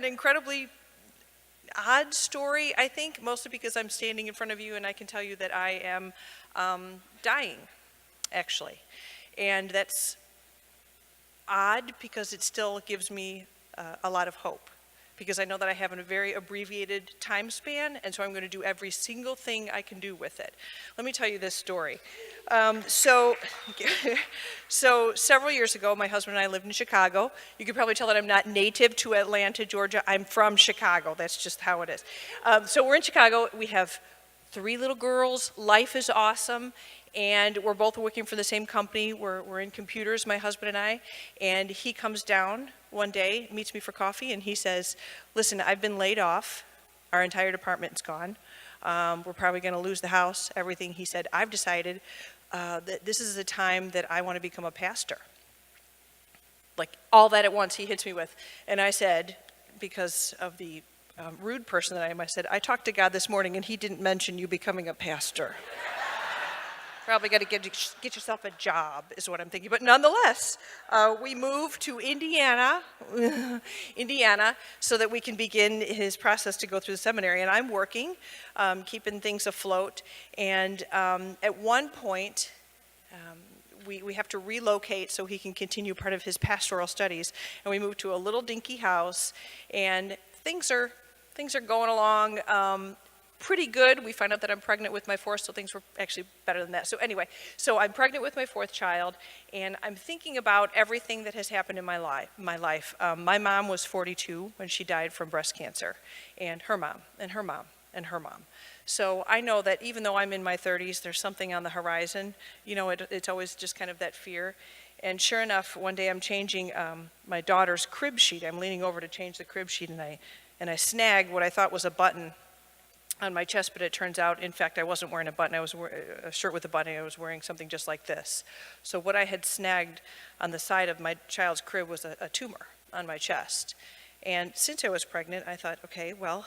incredibly odd story, I think, mostly because I'm standing in front of you and I can tell you that I am dying, actually. And that's odd because it still gives me a lot of hope, because I know that I have a very abbreviated time span, and so I'm going to do every single thing I can do with it. Let me tell you this story. So several years ago, my husband and I lived in Chicago. You can probably tell that I'm not native to Atlanta, Georgia. I'm from Chicago. That's just how it is. So we're in Chicago. We have 3 little girls. Life is awesome. And we're both working for the same company. We're in computers, my husband and I. And he comes down one day, meets me for coffee, and he says, listen, I've been laid off. Our entire department's gone. We're probably going to lose the house, everything. He said, I've decided that this is the time that I want to become a pastor. Like, all that at once he hits me with. And I said, because of the rude person that I am, I said, I talked to God this morning, and he didn't mention you becoming a pastor. Probably got to get yourself a job, is what I'm thinking. But nonetheless, we moved to Indiana, so that we can begin his process to go through the seminary. And I'm working, keeping things afloat. And at one point, we have to relocate so he can continue part of his pastoral studies. And we moved to a little dinky house, and things are going along pretty good. We find out that I'm pregnant with my 4th, so things were actually better than that. So anyway, so I'm pregnant with my 4th child, and I'm thinking about everything that has happened in my life. My mom was 42 when she died from breast cancer, and her mom, and her mom, and her mom. So I know that even though I'm in my 30s, there's something on the horizon. You know, it's always just kind of that fear. And sure enough, one day I'm changing my daughter's crib sheet. I'm leaning over to change the crib sheet, and I snagged what I thought was a button on my chest, but it turns out, in fact, I wasn't wearing a button. I was wearing a shirt with a button. I was wearing something just like this. So what I had snagged on the side of my child's crib was a tumor on my chest. And since I was pregnant, I thought, okay, well,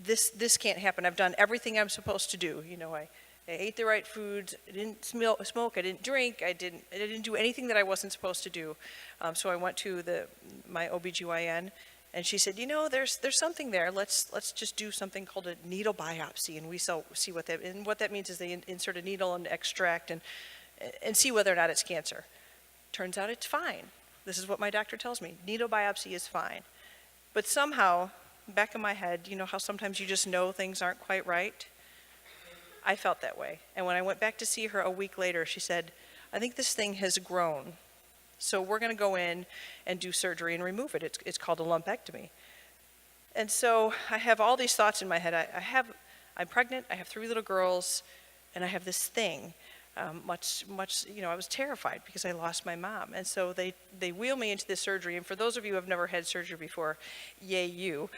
this can't happen. I've done everything I'm supposed to do. You know, I ate the right foods. I didn't smoke. I didn't drink. I didn't do anything that I wasn't supposed to do. So I went to my OBGYN. And she said, you know, there's something there. Let's just do something called a needle biopsy, and we see what that means is they insert a needle and extract and see whether or not it's cancer. Turns out it's fine. This is what my doctor tells me. Needle biopsy is fine. But somehow, back in my head, you know how sometimes you just know things aren't quite right? I felt that way. And when I went back to see her a week later, she said, I think this thing has grown. So we're going to go in and do surgery and remove it. It's called a lumpectomy. And so I have all these thoughts in my head. I'm pregnant, I have 3 little girls, and I have this thing. Much, you know, I was terrified because I lost my mom. And so they wheel me into this surgery. And for those of you who have never had surgery before, yay you.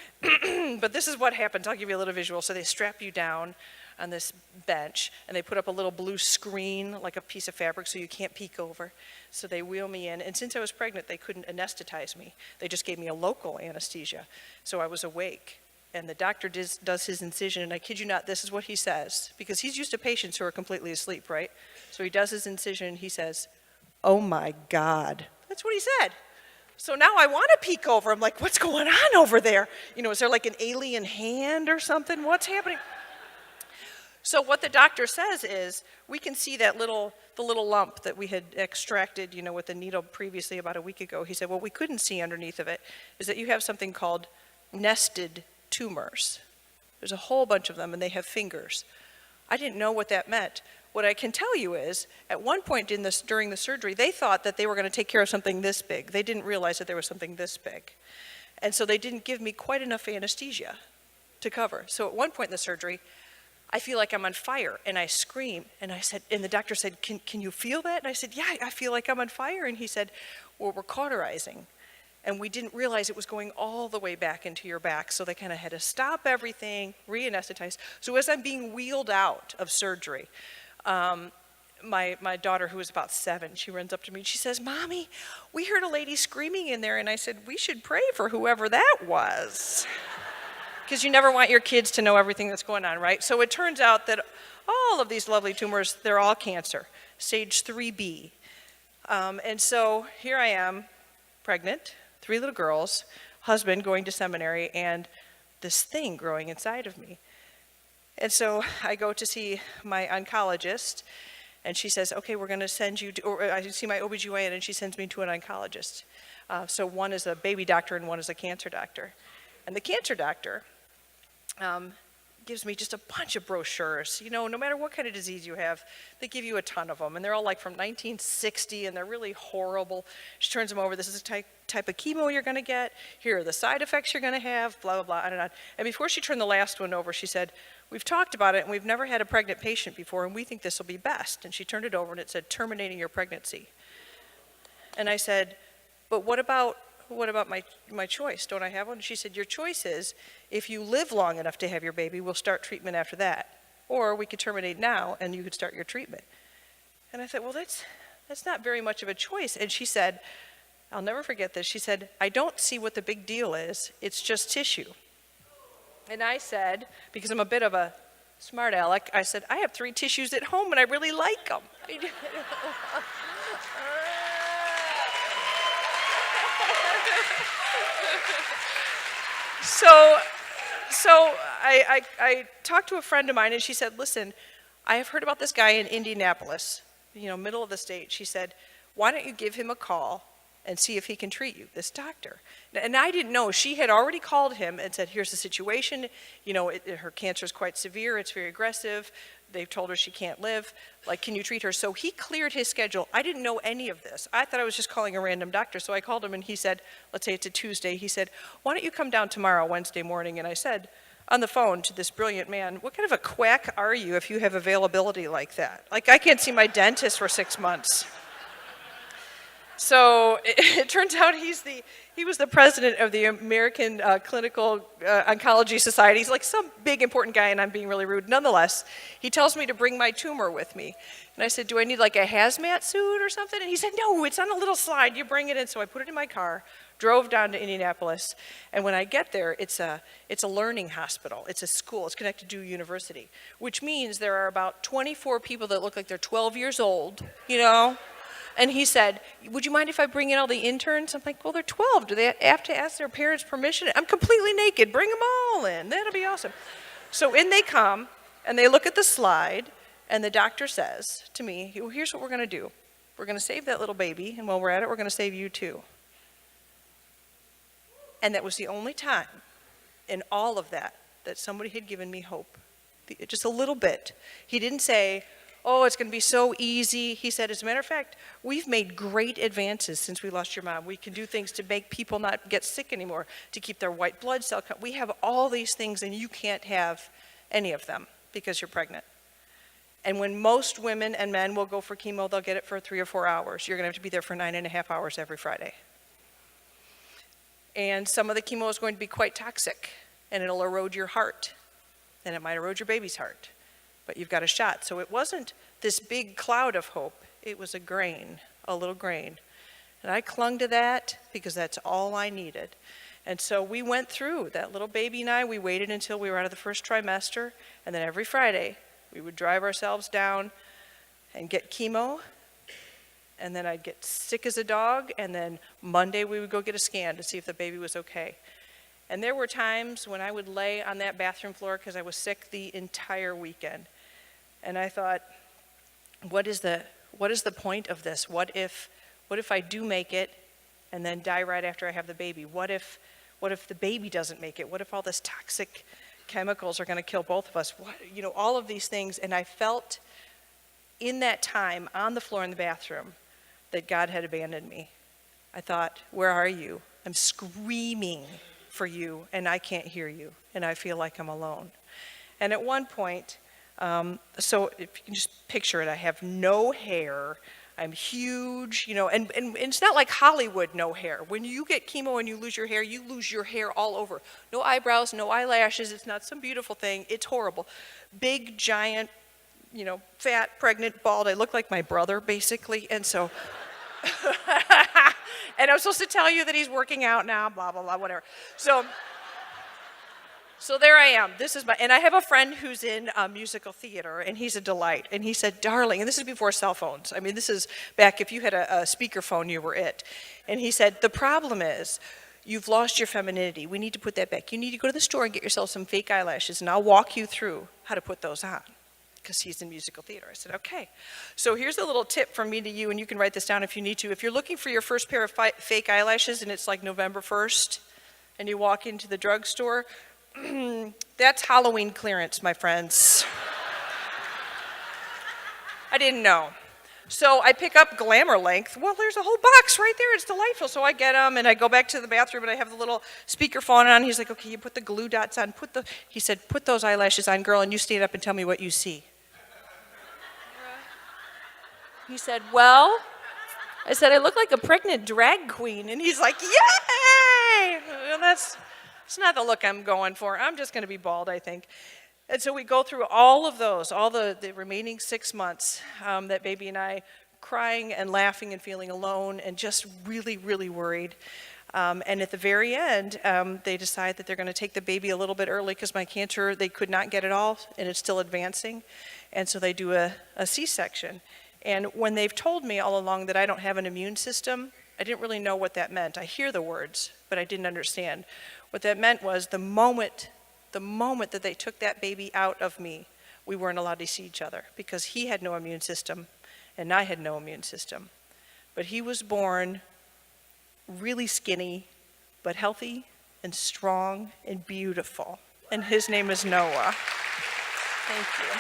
But this is what happens. I'll give you a little visual. So they strap you down on this bench, and they put up a little blue screen, like a piece of fabric, so you can't peek over. So they wheel me in, and since I was pregnant, they couldn't anesthetize me. They just gave me a local anesthesia, so I was awake. And the doctor does his incision, and I kid you not, this is what he says, because he's used to patients who are completely asleep, right? So he does his incision, and he says, oh my God. That's what he said. So now I want to peek over. I'm like, what's going on over there? You know, is there like an alien hand or something? What's happening? So what the doctor says is, we can see the little lump that we had extracted, you know, with the needle previously about a week ago. He said, what we couldn't see underneath of it is that you have something called nested tumors. There's a whole bunch of them, and they have fingers. I didn't know what that meant. What I can tell you is, at one point during the surgery, they thought that they were going to take care of something this big. They didn't realize that there was something this big. And so they didn't give me quite enough anesthesia to cover. So at one point in the surgery, I feel like I'm on fire, and I scream, and the doctor said, can you feel that? And I said, yeah, I feel like I'm on fire. And he said, well, we're cauterizing, and we didn't realize it was going all the way back into your back, so they kind of had to stop everything, re-anesthetize. So as I'm being wheeled out of surgery, my daughter, who was about 7, she runs up to me, and she says, Mommy, we heard a lady screaming in there, and I said, we should pray for whoever that was. Because you never want your kids to know everything that's going on, right? So it turns out that all of these lovely tumors, they're all cancer, stage 3B. And so here I am, pregnant, 3 little girls, husband going to seminary and this thing growing inside of me. And so I go to see my oncologist, and she says, okay, we're going to send you to, or I see my OBGYN, and she sends me to an oncologist. So one is a baby doctor and one is a cancer doctor. And the cancer doctor gives me just a bunch of brochures. You know, no matter what kind of disease you have, they give you a ton of them. And they're all like from 1960, and they're really horrible. She turns them over. This is the type of chemo you're going to get. Here are the side effects you're going to have, blah, blah, blah, on and on. And before she turned the last one over, she said, we've talked about it, and we've never had a pregnant patient before, and we think this will be best. And she turned it over, and it said, terminating your pregnancy. And I said, but what about my choice? Don't I have one? She said, your choice is, if you live long enough to have your baby, we'll start treatment after that. Or we could terminate now, and you could start your treatment. And I said, well, that's not very much of a choice. And she said, I'll never forget this. She said, I don't see what the big deal is. It's just tissue. And I said, because I'm a bit of a smart aleck, I said, I have 3 tissues at home, and I really like them. So I talked to a friend of mine, and she said, listen, I have heard about this guy in Indianapolis, you know, middle of the state. She said, why don't you give him a call and see if he can treat you, this doctor. And I didn't know. She had already called him and said, here's the situation. You know, her cancer is quite severe. It's very aggressive. They've told her she can't live. Like, can you treat her? So he cleared his schedule. I didn't know any of this. I thought I was just calling a random doctor. So I called him, and he said, let's say it's a Tuesday. He said, why don't you come down tomorrow, Wednesday morning? And I said on the phone to this brilliant man, what kind of a quack are you if you have availability like that? Like, I can't see my dentist for 6 months. So it turns out he was the president of the American Clinical Oncology Society. He's like some big important guy, and I'm being really rude. Nonetheless, he tells me to bring my tumor with me. And I said, do I need like a hazmat suit or something? And he said, no, it's on a little slide. You bring it in. So I put it in my car, drove down to Indianapolis, and when I get there, it's a learning hospital. It's a school. It's connected to a university, which means there are about 24 people that look like they're 12 years old, you know? And he said, would you mind if I bring in all the interns? I'm like, well, they're 12. Do they have to ask their parents' permission? I'm completely naked. Bring them all in. That'll be awesome. So in they come, and they look at the slide, and the doctor says to me, well, here's what we're going to do. We're going to save that little baby, and while we're at it, we're going to save you too. And that was the only time in all of that somebody had given me hope. Just a little bit. He didn't say, oh, it's going to be so easy. He said, as a matter of fact, we've made great advances since we lost your mom. We can do things to make people not get sick anymore, to keep their white blood cell count. We have all these things, and you can't have any of them because you're pregnant. And when most women and men will go for chemo, they'll get it for 3 or 4 hours. You're going to have to be there for 9.5 hours every Friday. And some of the chemo is going to be quite toxic, and it'll erode your heart, and it might erode your baby's heart. But you've got a shot. So it wasn't this big cloud of hope. It was a grain, a little grain. And I clung to that because that's all I needed. And so we went through, that little baby and I, we waited until we were out of the first trimester, and then every Friday we would drive ourselves down and get chemo, and then I'd get sick as a dog, and then Monday we would go get a scan to see if the baby was okay. And there were times when I would lay on that bathroom floor because I was sick the entire weekend. And I thought, what is the point of this? What if I do make it and then die right after I have the baby? What if the baby doesn't make it? What if all this toxic chemicals are going to kill both of us? All of these things. And I felt in that time on the floor in the bathroom that God had abandoned me. I thought, where are you? I'm screaming for you, and I can't hear you, and I feel like I'm alone. And at one point, so if you can just picture it, I have no hair, I'm huge, and it's not like Hollywood no hair. When you get chemo and you lose your hair all over. No eyebrows, no eyelashes, it's not some beautiful thing, it's horrible. Big, giant, fat, pregnant, bald, I look like my brother, basically, and so... And I'm supposed to tell you that he's working out now, blah, blah, blah, whatever. So there I am. And I have a friend who's in musical theater, and he's a delight. And he said, darling, and this is before cell phones. I mean, this is back if you had a speakerphone, you were it. And he said, the problem is, You've lost your femininity. We need to put that back. You need to go to the store and get yourself some fake eyelashes, and I'll walk you through how to put those on, because he's in musical theater. I said, okay. So here's a little tip from me to you, and you can write this down if you need to. If you're looking for your first pair of fake eyelashes, and it's like November 1st, and you walk into the drugstore, that's Halloween clearance, my friends. I didn't know. So I pick up Glamour Length. Well, there's a whole box right there. It's delightful. So I get them, and I go back to the bathroom, and I have the little speakerphone on. He's like, okay, you put the glue dots on. He said, put those eyelashes on, girl, and you stand up and tell me what you see. He said, well, I said, I look like a pregnant drag queen. And he's like, yay! Well, that's not the look I'm going for. I'm just going to be bald, I think. And so we go through all of those, all the remaining 6 months, that baby and I, crying and laughing and feeling alone and just really, really worried. And at the very end, they decide that they're going to take the baby a little bit early because my cancer, they could not get it all, and it's still advancing. And so they do a C-section. And when they've told me all along that I don't have an immune system, I didn't really know what that meant. I hear the words, but I didn't understand. What that meant was the moment that they took that baby out of me, we weren't allowed to see each other because he had no immune system and I had no immune system. But he was born really skinny, but healthy and strong and beautiful. And his name is Noah. Thank you.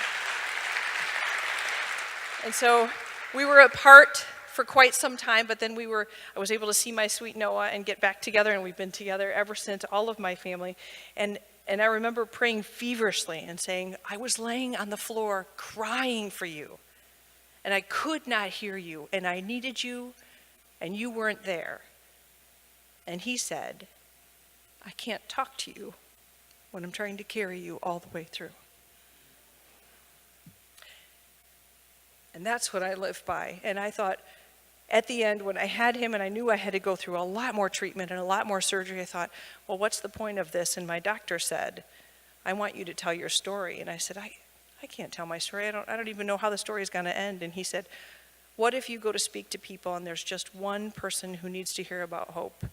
And so we were apart for quite some time, but then I was able to see my sweet Noah and get back together, and we've been together ever since, all of my family. And I remember praying feverishly and saying, I was laying on the floor crying for you, and I could not hear you, and I needed you, and you weren't there. And he said, I can't talk to you when I'm trying to carry you all the way through. And that's what I live by. And I thought, at the end, when I had him and I knew I had to go through a lot more treatment and a lot more surgery, I thought, well, what's the point of this? And my doctor said, I want you to tell your story. And I said, I can't tell my story. I don't even know how the story is going to end. And he said, what if you go to speak to people and there's just one person who needs to hear about hope?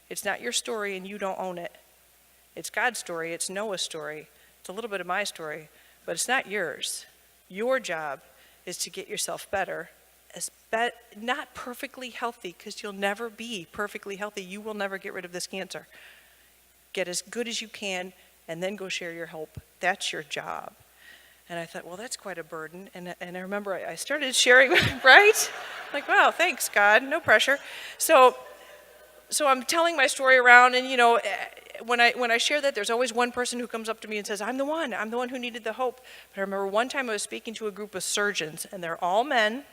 It's not your story and you don't own it. It's God's story. It's Noah's story. It's a little bit of my story, but it's not yours. Your job is to get yourself better. Not perfectly healthy, because you'll never be perfectly healthy. You will never get rid of this cancer. Get as good as you can, and then go share your hope. That's your job. And I thought, well, that's quite a burden. And I remember I started sharing, right? Like, wow, thanks, God, no pressure. So I'm telling my story around, and when I share that, there's always one person who comes up to me and says, I'm the one who needed the hope. But I remember one time I was speaking to a group of surgeons, and they're all men.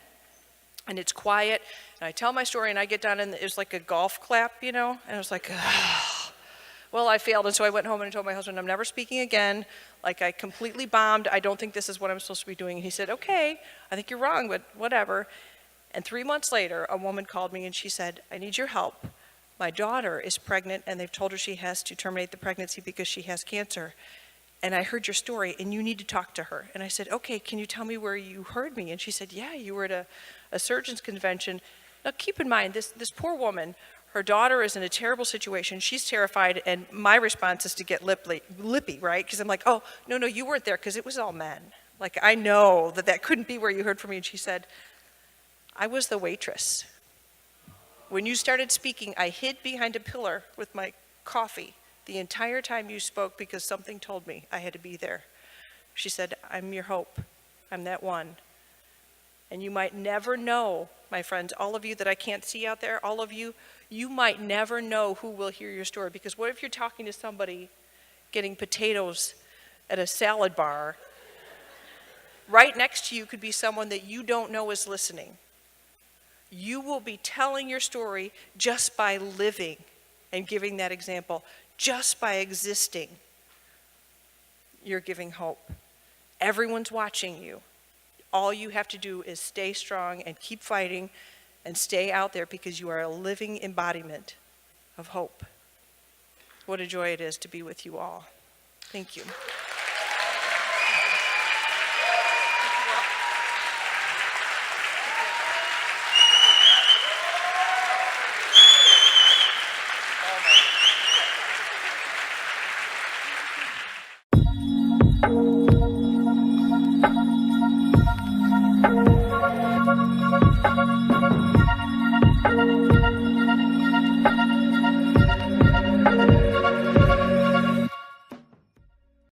And it's quiet, and I tell my story, and I get done, and it's like a golf clap, and I was like, oh. Well, I failed, and so I went home and I told my husband, I'm never speaking again. Like, I completely bombed. I don't think this is what I'm supposed to be doing. And he said, okay, I think you're wrong, but whatever. And 3 months later, a woman called me, and she said, I need your help. My daughter is pregnant, and they've told her she has to terminate the pregnancy because she has cancer. And I heard your story, and you need to talk to her. And I said, okay, can you tell me where you heard me? And she said, yeah, you were at a surgeon's convention. Now, keep in mind, this poor woman, her daughter is in a terrible situation. She's terrified, and my response is to get lippy, right? Because I'm like, oh, no, you weren't there, because it was all men. Like, I know that couldn't be where you heard from me. And she said, I was the waitress. When you started speaking, I hid behind a pillar with my coffee the entire time you spoke because something told me I had to be there. She said, I'm your hope. I'm that one. And you might never know, my friends, all of you that I can't see out there, all of you, you might never know who will hear your story. Because what if you're talking to somebody getting potatoes at a salad bar? Right next to you could be someone that you don't know is listening. You will be telling your story just by living and giving that example. Just by existing, you're giving hope. Everyone's watching you. All you have to do is stay strong and keep fighting and stay out there because you are a living embodiment of hope. What a joy it is to be with you all. Thank you.